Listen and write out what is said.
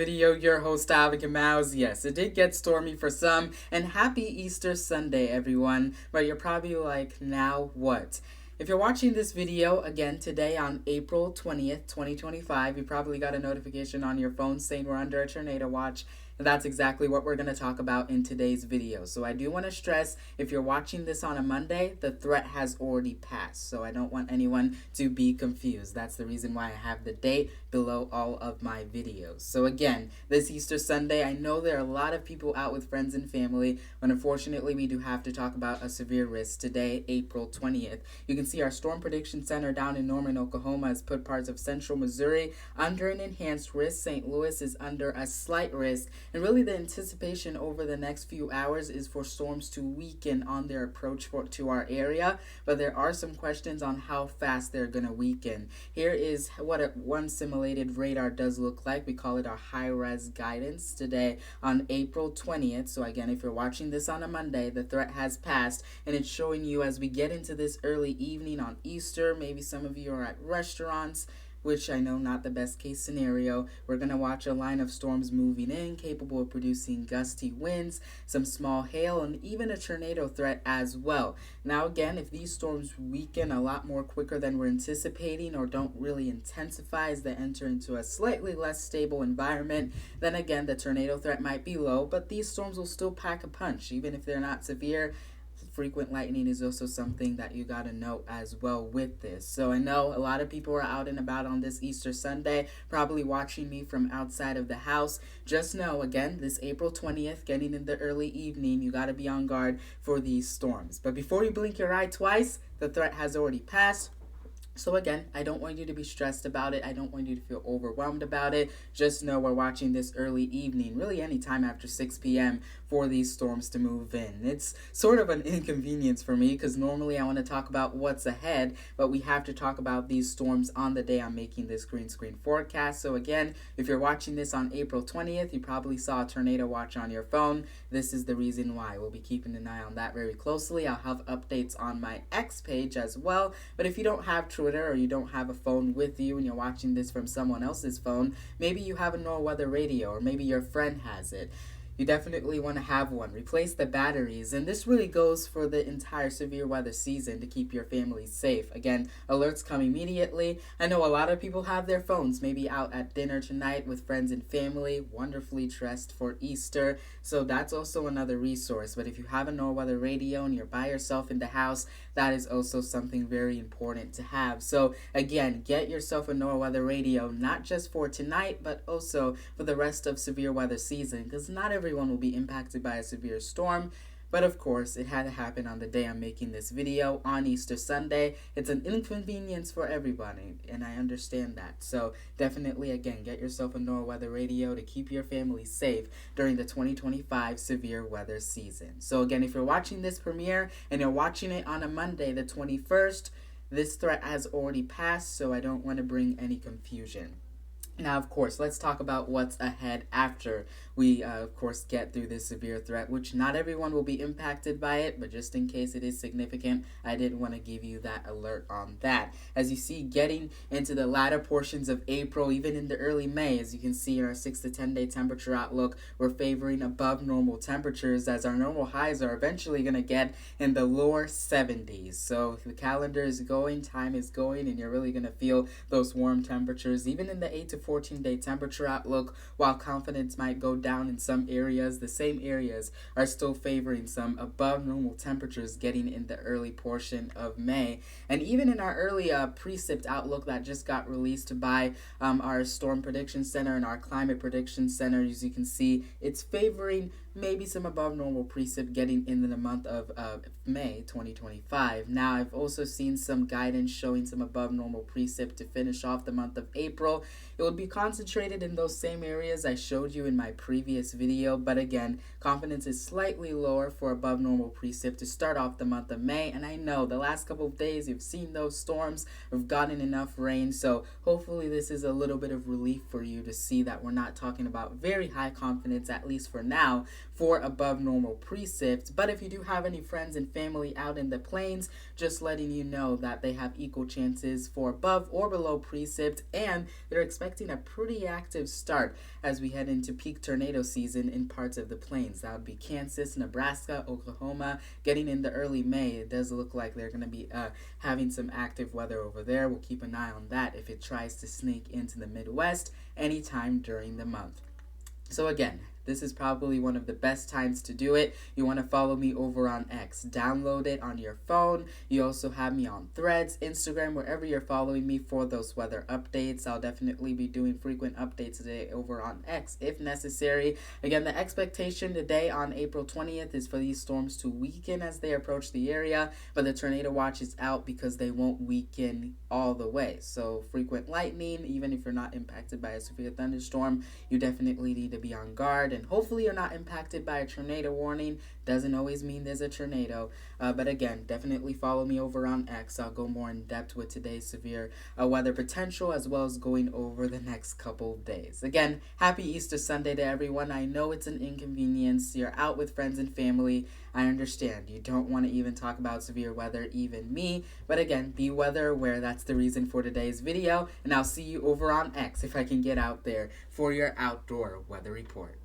video, your host stlwx. Yes, it did get stormy for some, and happy Easter Sunday, everyone. But you're probably like, now what? If you're watching this video again today on April 20th, 2025, you probably got a notification on your phone saying we're under a tornado watch. And that's exactly what we're going to talk about in today's video. So I do want to stress, if you're watching this on a Monday, the threat has already passed. So I don't want anyone to be confused. That's the reason why I have the date below all of my videos. So again, this Easter Sunday, I know there are a lot of people out with friends and family, but unfortunately we do have to talk about a severe risk today, April 20th. You can see our Storm Prediction Center down in Norman, Oklahoma has put parts of central Missouri under an enhanced risk. St. Louis is under a slight risk. And really the anticipation over the next few hours is for storms to weaken on their approach to our area, but there are some questions on how fast they're going to weaken. Here is what one simulated radar does look like. We call it our high-res guidance today on April 20th. So again, if you're watching this on a Monday, the threat has passed, and it's showing you as we get into this early evening on Easter, maybe some of you are at restaurants, which I know not the best case scenario. We're going to watch a line of storms moving in, capable of producing gusty winds, some small hail, and even a tornado threat as well. Now again, if these storms weaken a lot more quicker than we're anticipating or don't really intensify as they enter into a slightly less stable environment, then again, the tornado threat might be low, but these storms will still pack a punch, even if they're not severe. Frequent lightning is also something that you got to know as well with this. So I know a lot of people are out and about on this Easter Sunday, probably watching me from outside of the house. Just know, again, this April 20th, getting in the early evening, you got to be on guard for these storms. But before you blink your eye twice, the threat has already passed. So again, I don't want you to be stressed about it. I don't want you to feel overwhelmed about it. Just know we're watching this early evening, really any time after 6 p.m. for these storms to move in. It's sort of an inconvenience for me because normally I want to talk about what's ahead, but we have to talk about these storms on the day I'm making this green screen forecast. So again, if you're watching this on April 20th, you probably saw a tornado watch on your phone. This is the reason why. We'll be keeping an eye on that very closely. I'll have updates on my X page as well. But if you don't have Twitter or you don't have a phone with you and you're watching this from someone else's phone, maybe you have a NOAA weather radio or maybe your friend has it. You definitely want to have one. Replace the batteries, and this really goes for the entire severe weather season to keep your family safe. Again, alerts come immediately. I know a lot of people have their phones, maybe out at dinner tonight with friends and family, wonderfully dressed for Easter, so that's also another resource. But if you have a NOAA weather radio and you're by yourself in the house, that is also something very important to have. So again, get yourself a NOAA weather radio, not just for tonight, but also for the rest of severe weather season, because not everyone will be impacted by a severe storm. But of course, it had to happen on the day I'm making this video on Easter Sunday. It's an inconvenience for everybody, and I understand that. So definitely, again, get yourself a NOAA weather radio to keep your family safe during the 2025 severe weather season. So again, if you're watching this premiere and you're watching it on a Monday, the 21st, this threat has already passed, so I don't want to bring any confusion. Now, of course, let's talk about what's ahead after we, of course, get through this severe threat, which not everyone will be impacted by it, but just in case it is significant, I did want to give you that alert on that. As you see, getting into the latter portions of April, even in the early May, as you can see in our 6 to 10 day temperature outlook, we're favoring above normal temperatures as our normal highs are eventually going to get in the lower 70s. So the calendar is going, time is going, and you're really going to feel those warm temperatures, even in the 8 to 14 day temperature outlook. While confidence might go down in some areas, the same areas are still favoring some above normal temperatures getting in the early portion of May. And even in our early Precip outlook that just got released by our Storm Prediction Center and our Climate Prediction Center, as you can see, it's favoring maybe some above normal precip getting in the month of May 2025. Now, I've also seen some guidance showing some above normal precip to finish off the month of April. It would be concentrated in those same areas I showed you in my previous video, but again, confidence is slightly lower for above normal precip to start off the month of May. And I know the last couple of days you've seen those storms, we've gotten enough rain, so hopefully this is a little bit of relief for you to see that we're not talking about very high confidence, at least for now, for above normal precip. But if you do have any friends and family out in the plains, just letting you know that they have equal chances for above or below precip, and they're expecting a pretty active start as we head into peak tornado season in parts of the plains. That would be Kansas, Nebraska, Oklahoma. Getting into early May, it does look like they're going to be having some active weather over there. We'll keep an eye on that if it tries to sneak into the Midwest anytime during the month. So again, this is probably one of the best times to do it. You want to follow me over on X. Download it on your phone. You also have me on Threads, Instagram, wherever you're following me for those weather updates. I'll definitely be doing frequent updates today over on X if necessary. Again, the expectation today on April 20th is for these storms to weaken as they approach the area, but the tornado watch is out because they won't weaken all the way. So frequent lightning, even if you're not impacted by a severe thunderstorm, you definitely need to be on guard. And hopefully you're not impacted by a tornado warning. Doesn't always mean there's a tornado. But again, definitely follow me over on X. I'll go more in depth with today's severe weather potential, as well as going over the next couple of days. Again, happy Easter Sunday to everyone. I know it's an inconvenience. You're out with friends and family. I understand. You don't want to even talk about severe weather, even me. But again, be weather aware. That's the reason for today's video. And I'll see you over on X if I can get out there for your outdoor weather report.